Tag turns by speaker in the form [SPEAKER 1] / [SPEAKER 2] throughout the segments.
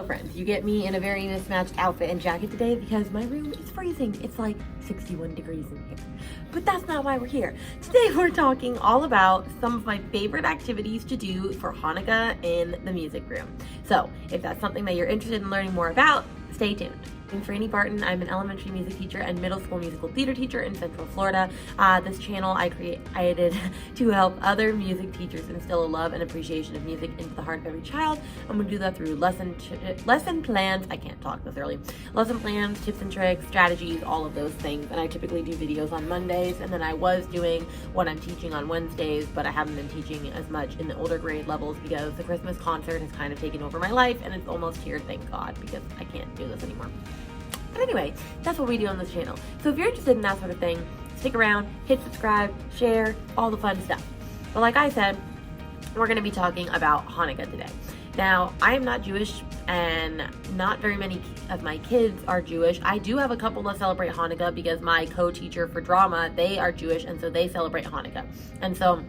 [SPEAKER 1] friends, you get me in a very mismatched outfit and jacket today because my room is freezing. It's like 61 degrees in here. But that's not why we're here. Today we're talking all about some of my favorite activities to do for Hanukkah in the music room. So if that's something that you're interested in learning more about, stay tuned. I'm Franny Barton. I'm an elementary music teacher and middle school musical theater teacher in Central Florida. This channel I created to help other music teachers instill a love and appreciation of music into the heart of every child. I'm going to do that through lesson plans. I can't talk this early. Lesson plans, tips and tricks, strategies, all of those things. And I typically do videos on Mondays, and then I was doing what I'm teaching on Wednesdays, but I haven't been teaching as much in the older grade levels because the Christmas concert has kind of taken over my life, and it's almost here, thank God, because I can't do this anymore. But anyway, that's what we do on this channel. So if you're interested in that sort of thing, stick around, hit subscribe, share, all the fun stuff. But like I said, we're going to be talking about Hanukkah today. Now, I am not Jewish, and not very many of my kids are Jewish. I do have a couple that celebrate Hanukkah because my co-teacher for drama, they are Jewish, and so they celebrate Hanukkah. And so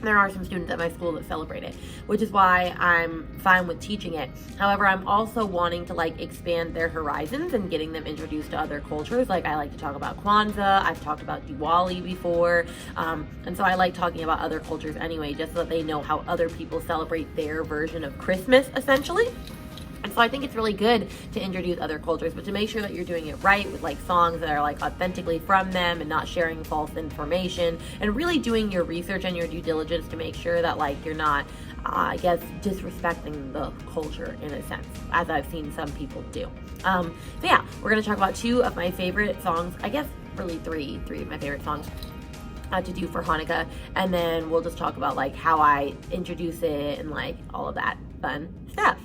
[SPEAKER 1] there are some students at my school that celebrate it, which is why I'm fine with teaching it. However, I'm also wanting to expand their horizons and getting them introduced to other cultures. Like I like to talk about Kwanzaa, I've talked about Diwali before, and so I like talking about other cultures anyway, just so that they know how other people celebrate their version of Christmas, essentially. And so I think it's really good to introduce other cultures, but to make sure that you're doing it right with songs that are authentically from them and not sharing false information, and really doing your research and your due diligence to make sure that you're not, I guess, disrespecting the culture in a sense, as I've seen some people do. So yeah, we're going to talk about two of my favorite songs, I guess really three of my favorite songs to do for Hanukkah, and then we'll just talk about how I introduce it and all of that fun stuff.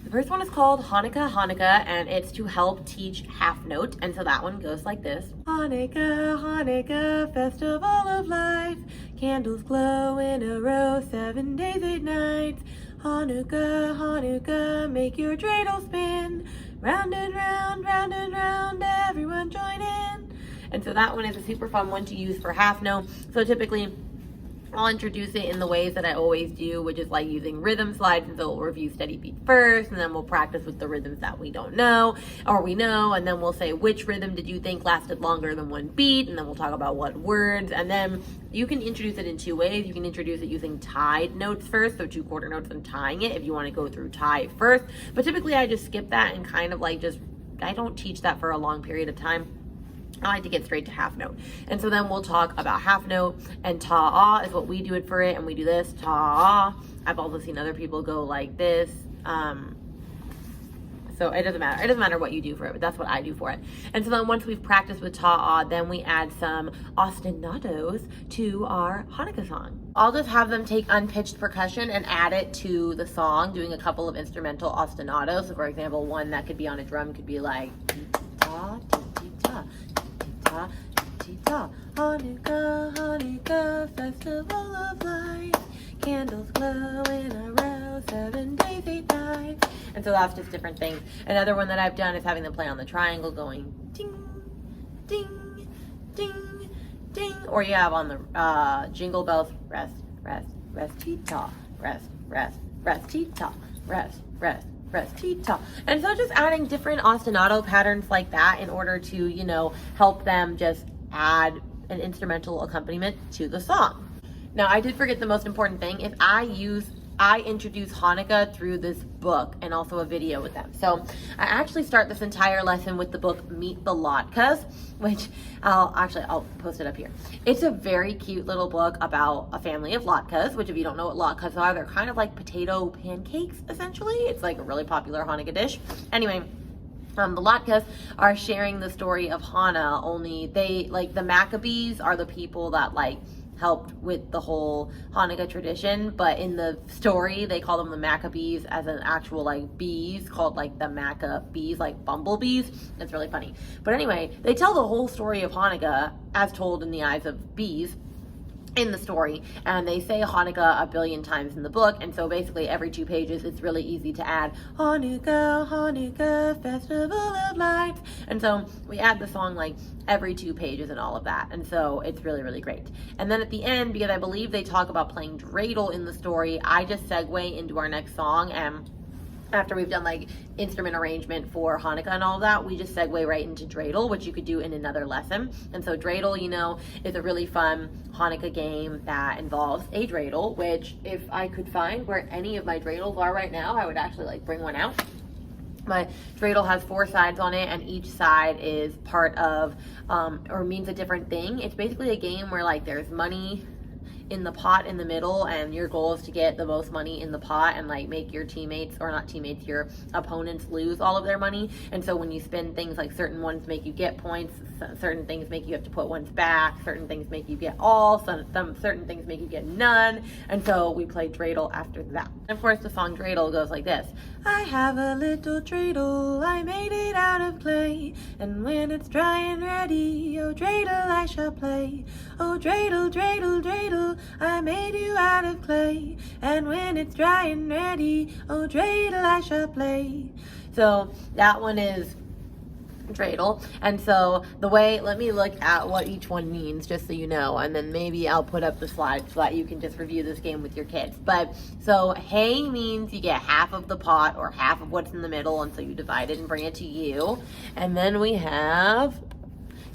[SPEAKER 1] The first one is called Hanukkah Hanukkah, and it's to help teach half note, and so that one goes like this. Hanukkah Hanukkah, festival of life, candles glow in a row, 7 days, 8 nights. Hanukkah Hanukkah, make your dreidel spin, round and round, everyone join in. And so that one is a super fun one to use for half note. So typically I'll introduce it in the ways that I always do, which is using rhythm slides, and so we'll review steady beat first, and then we'll practice with the rhythms that we don't know, or we know, and then we'll say which rhythm did you think lasted longer than one beat, and then we'll talk about what words, and then you can introduce it in two ways. You can introduce it using tied notes first, so 2 quarter notes and tying it if you want to go through tie first, but typically I just skip that and kind of I don't teach that for a long period of time. I like to get straight to half note. And so then we'll talk about half note, and ta-ah is what we do it for it, and we do this, ta-ah. I've also seen other people go like this. So it doesn't matter. It doesn't matter what you do for it, but that's what I do for it. And so then once we've practiced with ta-ah, then we add some ostinatos to our Hanukkah song. I'll just have them take unpitched percussion and add it to the song, doing a couple of instrumental ostinatos. So for example, one that could be on a drum could be like ta ta ta ta, Hanukkah Hanukkah, festival of light, candles glow in a row, 7 days, 8 nights. And so that's just different things. Another one that I've done is having them play on the triangle, going ding ding ding ding, or you have on the jingle bells, rest rest rest tee-ta, rest rest rest tee-ta, rest rest rest tee-ta. And so just adding different ostinato patterns like that in order to help them just add an instrumental accompaniment to the song. Now, I did forget the most important thing. If I introduce Hanukkah through this book and also a video with them. So I actually start this entire lesson with the book Meet the Latkes, which I'll post it up here. It's a very cute little book about a family of latkes, which if you don't know what latkes are, they're kind of like potato pancakes, essentially. It's a really popular Hanukkah dish. Anyway, the latkes are sharing the story of Hannah, only they, the Maccabees are the people that helped with the whole Hanukkah tradition, but in the story they call them the Maccabees as an actual bees called the Maccabees, bumblebees. It's really funny. But anyway, they tell the whole story of Hanukkah as told in the eyes of bees, in the story, and they say Hanukkah a billion times in the book, and so basically every 2 pages it's really easy to add Hanukkah, Hanukkah, festival of lights, and so we add the song like every 2 pages and all of that, and so it's really, really great. And then at the end, because I believe they talk about playing Dreidel in the story, I just segue into our next song, and after we've done like instrument arrangement for Hanukkah and all of that, we just segue right into Dreidel, which you could do in another lesson. And so Dreidel, you know, is a really fun Hanukkah game that involves a Dreidel, which if I could find where any of my Dreidels are right now, I would actually like bring one out. But Dreidel has 4 sides on it, and each side is part of or means a different thing. It's basically a game where like there's money in the pot in the middle, and your goal is to get the most money in the pot and like make your teammates, or not teammates, your opponents lose all of their money. And so when you spin things, like certain ones make you get points, certain things make you have to put ones back, certain things make you get all, certain things make you get none. And so we play Dreidel after that. And of course the song Dreidel goes like this. I have a little dreidel, I made it out of clay, and when it's dry and ready, oh dreidel I shall play. Oh dreidel, dreidel, dreidel, I made you out of clay, and when it's dry and ready, oh dreidel I shall play. So that one is Dreidel. And so the way, let me look at what each one means just so you know, and then maybe I'll put up the slides so that you can just review this game with your kids. But so hay means you get half of the pot or half of what's in the middle, and so you divide it and bring it to you. And then we have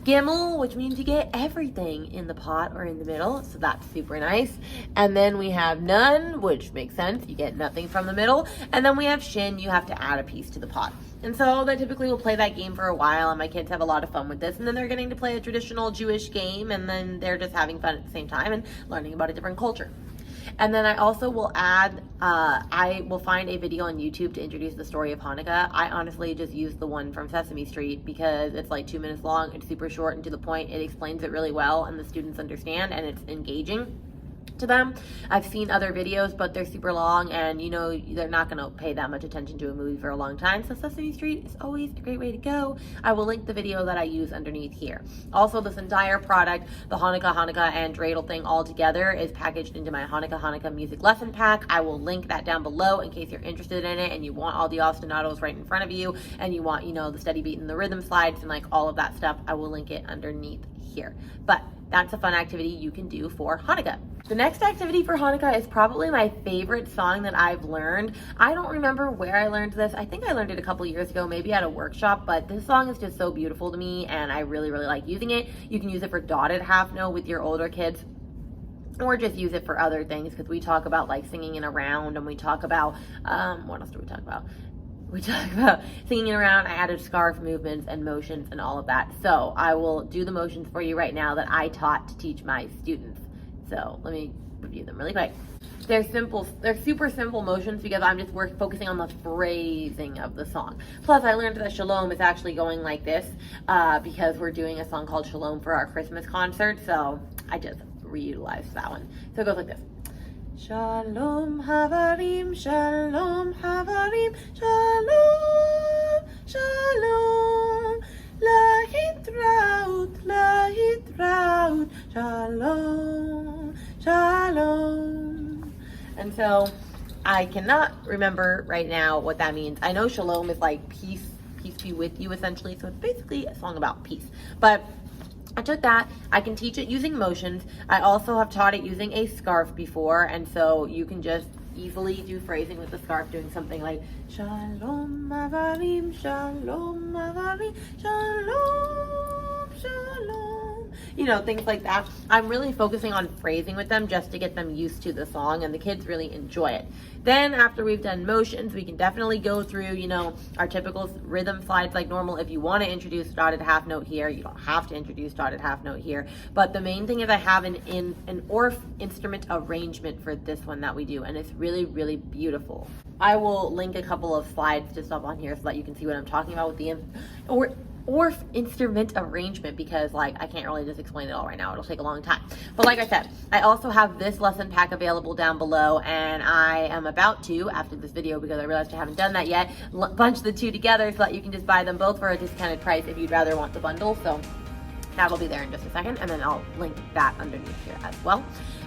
[SPEAKER 1] Gimel, which means you get everything in the pot or in the middle, so that's super nice. And then we have None, which makes sense, you get nothing from the middle. And then we have Shin, you have to add a piece to the pot. And so they typically will play that game for a while, and my kids have a lot of fun with this. And then they're getting to play a traditional Jewish game, and then they're just having fun at the same time and learning about a different culture. And then I also will add, I will find a video on YouTube to introduce the story of Hanukkah. I honestly just use the one from Sesame Street because it's like 2 minutes long, it's super short and to the point, it explains it really well, and the students understand, and it's engaging to them. I've seen other videos, but they're super long, and you know, they're not going to pay that much attention to a movie for a long time, so Sesame Street is always a great way to go. I will link the video that I use underneath here. Also, this entire product, the Hanukkah Hanukkah and Dreidel thing all together, is packaged into my Hanukkah Hanukkah music lesson pack. I will link that down below in case you're interested in it and you want all the ostinatos right in front of you, and you want, you know, the steady beat and the rhythm slides and like all of that stuff. I will link it underneath here. But that's a fun activity you can do for Hanukkah. The next activity for Hanukkah is probably my favorite song that I've learned. I don't remember where I learned this. I think I learned it a couple years ago, maybe at a workshop, but this song is just so beautiful to me, and I really, really like using it. You can use it for dotted half note with your older kids, or just use it for other things, because we talk about like singing in a round, and we talk about, what else do we talk about? We talk about singing it around. I added scarf movements and motions and all of that. So I will do the motions for you right now that I taught to teach my students. So let me review them really quick. They're simple, they're super simple motions because I'm just focusing on the phrasing of the song. Plus I learned that Shalom is actually going like this because we're doing a song called Shalom for our Christmas concert. So I just reutilized that one. So it goes like this. Shalom Chaverim, Shalom Chaverim, Shalom, Shalom, Lahitraut, Lahitraut, Shalom, Shalom. And so I cannot remember right now what that means. I know Shalom is like peace be with you essentially, so it's basically a song about peace. But I took that, I can teach it using motions. I also have taught it using a scarf before, and so you can just easily do phrasing with the scarf, doing something like Shalom Avarim, Shalom Avarim, Shalom, Shalom. You know, things like that. I'm really focusing on phrasing with them just to get them used to the song, and the kids really enjoy it. Then after we've done motions, we can definitely go through, you know, our typical rhythm slides like normal. If you want to introduce dotted half note here, you don't have to introduce dotted half note here. But the main thing is I have an Orff instrument arrangement for this one that we do, and it's really, really beautiful. I will link a couple of slides just up on here so that you can see what I'm talking about with the Orff instrument arrangement, because like I can't really just explain it all right now, it'll take a long time. But like I said, I also have this lesson pack available down below, and I am about to, after this video, because I realized I haven't done that yet, bunch the two together so that you can just buy them both for a discounted price if you'd rather want the bundle. So That'll be there in just a second, and then I'll link that underneath here as well.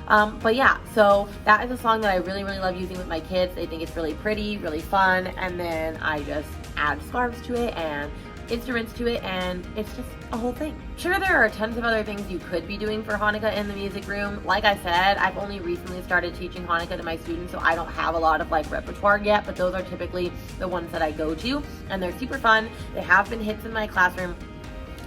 [SPEAKER 1] But yeah, so that is a song that I really, really love using with my kids. They think it's really pretty, really fun, and then I just add scarves to it and instruments to it, and it's just a whole thing. Sure, there are tons of other things you could be doing for Hanukkah in the music room. Like I said, I've only recently started teaching Hanukkah to my students, so I don't have a lot of like repertoire yet, but those are typically the ones that I go to, and they're super fun. They have been hits in my classroom.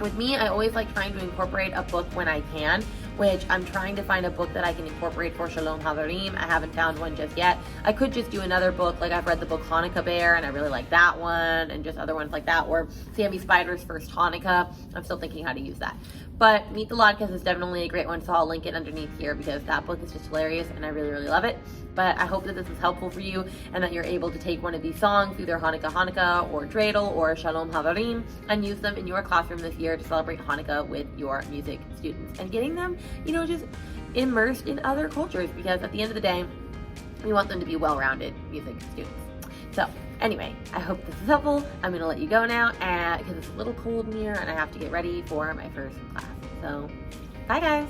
[SPEAKER 1] With me, I always like trying to incorporate a book when I can, which I'm trying to find a book that I can incorporate for Shalom Chaverim. I haven't found one just yet. I could just do another book, like I've read the book Hanukkah Bear, and I really like that one, and just other ones like that, or Sammy Spider's First Hanukkah. I'm still thinking how to use that. But Meet the Latkes is definitely a great one, so I'll link it underneath here because that book is just hilarious and I really, really love it. But I hope that this is helpful for you and that you're able to take one of these songs, either Hanukkah Hanukkah or Dreidel or Shalom Chaverim, and use them in your classroom this year to celebrate Hanukkah with your music students and getting them, you know, just immersed in other cultures, because at the end of the day, we want them to be well-rounded music students. So anyway, I hope this is helpful. I'm going to let you go now because it's a little cold in here and I have to get ready for my first class. So bye guys.